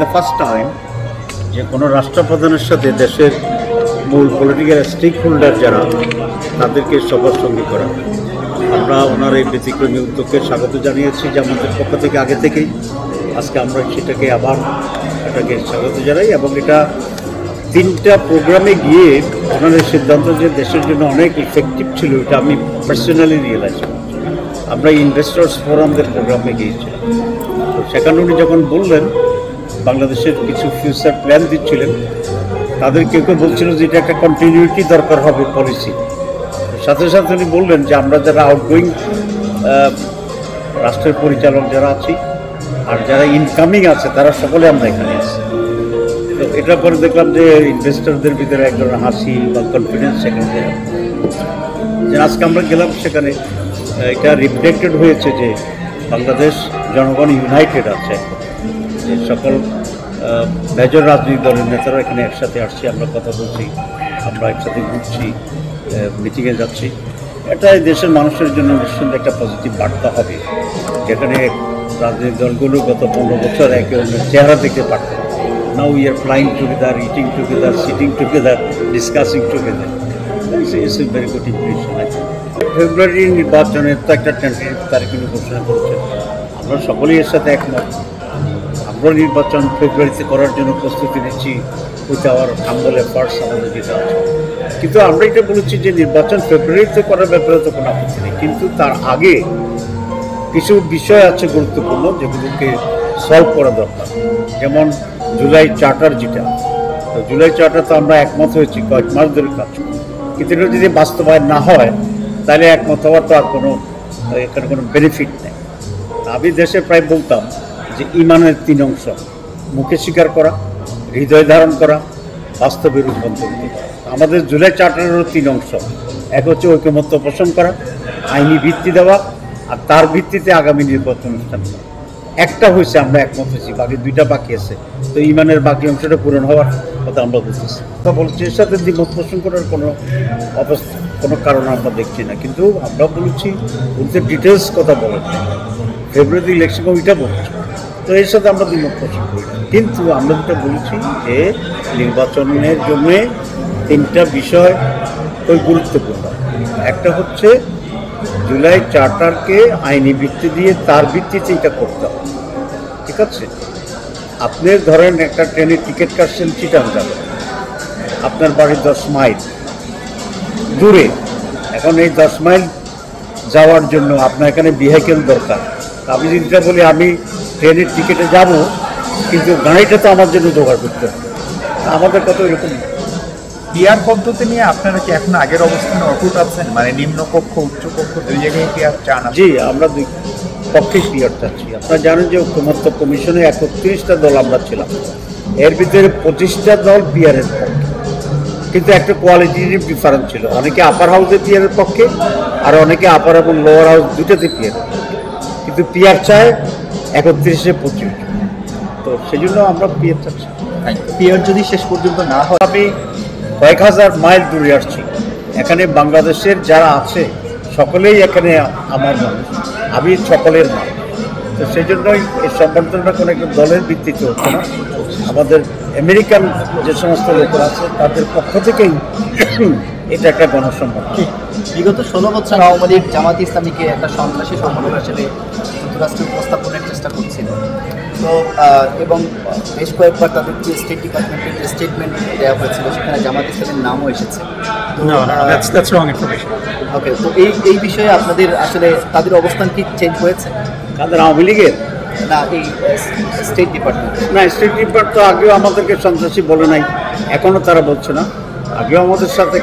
The first time যে কোনো রাষ্ট্রপ্রধানের সাথে দেশের মূল পলিটিক্যাল স্টেক হোল্ডার যারা তাদেরকে সবার সঙ্গে করা। আমরা ওনার এই ব্যতিক্রমী উদ্যোগকে স্বাগত জানিয়েছি জামাতের পক্ষ থেকে আগে থেকেই। আজকে আমরা সেটাকে আবার এটাকে স্বাগত জানাই এবং এটা 3টা প্রোগ্রামে গিয়ে ওনাদের সিদ্ধান্ত যে দেশের জন্য অনেক ইফেক্টিভ ছিল এটা আমি পার্সোনালি রিয়েলাইজ করছি। আমরা ইনভেস্টার্স ফোরামদের প্রোগ্রামে গিয়েছিলাম, তো সেখানে উনি যখন বললেন বাংলাদেশের কিছু ফিউচার প্ল্যান দিচ্ছিলেন, তাদের কেউ কেউ বলছিল যে এটা একটা কন্টিনিউটি দরকার হবে পলিসি। সাথে সাথে উনি বললেন যে আমরা যারা আউটগোয়িং রাষ্ট্রের পরিচালক যারা আছি আর যারা ইনকামিং আছে তারা সকলে আমরা এখানে আছি। তো এটার পরে দেখলাম যে ইনভেস্টরদের ভিতরে এক ধরনের হাসি বা কনফিডেন্স সেখানে যে আজকে আমরা গেলাম সেখানে এটা রিফ্লেক্টেড হয়েছে যে বাংলাদেশ জনগণ ইউনাইটেড আছে। সকল মেজর রাজনৈতিক দলের নেতারা এখানে একসাথে আসছি, আমরা কথা বলছি, আমরা একসাথে ঘুরছি, মিটিংয়ে যাচ্ছি। এটা দেশের মানুষের জন্য নিশ্চয়ই একটা পজিটিভ বার্তা হবে, যেখানে রাজনৈতিক দলগুলো গত 15 বছর একে অন্যের চেহারা দেখতে পারত। Now we are flying together, eating together, sitting together, discussing together. It's a very good impression. ফেব্রুয়ারি নির্বাচনের তো একটা টেন্টেটিভ তারিখ ঘোষণা করেছেন, আমরা সকলেই এর সাথে একমত। আমরা নির্বাচন ফেব্রুয়ারিতে করার জন্য প্রস্তুতি নিচ্ছি উইথ আওয়ার হাম্বল এফার্টস, আমাদের যেটা আছে। কিন্তু আমরা এটা বলেছি যে নির্বাচন ফেব্রুয়ারিতে করার ব্যাপারে তো কোনো আপত্তি নেই, কিন্তু তার আগে কিছু বিষয় আছে গুরুত্বপূর্ণ যেগুলোকে সলভ করা দরকার। যেমন জুলাই চার্টার যেটা, তো জুলাই চার্টার তো আমরা একমত হয়েছি কয়েক মাস ধরে কাজ করি, কিন্তু এটা যদি বাস্তবায়ন না হয় তাহলে একমত হওয়ার তো আর এখানে কোনো বেনিফিট নেই। আমি দেশে প্রায় বলতাম যে ইমানের 3 অংশ: মুখে স্বীকার করা, হৃদয় ধারণ করা, বাস্তবে রূপান্তরিত করা। আমাদের জুলাই চার্টারেরও 3 অংশ। এক হচ্ছে ঐকমত্য পোষণ করা, আইনি ভিত্তি দেওয়া, আর তার ভিত্তিতে আগামী নির্বাচন অনুষ্ঠান করা। একটা হয়েছে, আমরা একমত হয়েছি, বাকি 2টা বাকি আছে। তো ইমানের বাকি অংশটা পূরণ হওয়ার কথা আমরা বলতেছি। তা বলছি এর সাথে দ্বিমত পোষণ করার কোনো কারণ আমরা দেখছি না, কিন্তু আমরা বলেছি বলতে ডিটেলস কথা বলেন ফেব্রুয়ারি ইলেকশন কমিটিটা বলছি, তো এর সাথে আমরা দ্বিমত পোষণ করি। কিন্তু আমরা যেটা বলছি যে নির্বাচনের জন্য 3টা বিষয় খুব গুরুত্বপূর্ণ। একটা হচ্ছে জুলাই চার্টারকে আইনি ভিত্তি দিয়ে তার ভিত্তিতে এটা করতে হবে, ঠিক আছে? আপনি ধরেন একটা ট্রেনের টিকিট কাটছেন চিটাং যাবেন, আপনার বাড়ি 10 মাইল দূরে। এখন এই 10 মাইল যাওয়ার জন্য আপনার এখানে ভেহিকেল দরকার। আমি যেটা বলি আমি ট্রেনের টিকিটে যাব, কিন্তু গাড়িটা তো আমার জন্য জোগাড় করতে হবে। আমাদের কত এরকম পিআর পদ্ধতি নিয়ে আপনারা কি এখন আগের অবস্থানে অটুট আছেন? মানে নিম্নকক্ষ উচ্চকক্ষ 2 জায়গায় পিআর চান? জি, আমরা 2 পক্ষে পিআর চাচ্ছি। আপনারা জানেন যে ঐকমত্য কমিশনে 31টা দল আমরা ছিলাম, এর ভিতরে 25টা দল পিআরের পক্ষে, কিন্তু একটা কোয়ালিটির ডিফারেন্স ছিল। অনেকে আপার হাউসে পিআরের পক্ষে, আর অনেকে আপার এবং লোয়ার হাউস দুটাতে পিআর, কিন্তু পিআর চায় 31-এ 25। তো সেই জন্য আমরা পিআর চাচ্ছি। পিআর যদি শেষ পর্যন্ত না হয়, আমি কয়েক হাজার মাইল দূরে আসছি, এখানে বাংলাদেশের যারা আছে সকলেই এখানে আমার মানুষ, আমি সকলের মানুষ। তো সেই জন্যই এই সম্বর্ধনাটা কোনো একটা দলের ভিত্তিতে হচ্ছে না, আমাদের আমেরিকান যে সমস্ত লোকেরা আছে তাদের পক্ষ থেকেই এটা একটা গণসম্বর্ধনা। বিগত 16 বছর আওয়ামী লীগ জামাত ইসলামীকে একটা সন্ত্রাসী সংগঠন হিসেবে যুক্তরাষ্ট্রে উপস্থাপনের চেষ্টা করছিল, তো এবং বেশ কয়েকবার তাদেরকে স্টেট ডিপার্টমেন্টের যে স্টেটমেন্ট দেওয়া হয়েছিল সেখানে জামাত ইসলামের নামও এসেছে। ওকে, তো এই বিষয়ে আপনাদের আসলে তাদের অবস্থান কি চেঞ্জ হয়েছে? তাদের আওয়ামী লীগের না, এই স্টেট ডিপার্টমেন্ট না, স্টেট ডিপার্টমেন্ট তো আগেও আমাদেরকে সন্ত্রাসী বলে নাই, এখনও তারা বলছে না, আগেও আমাদের সাথে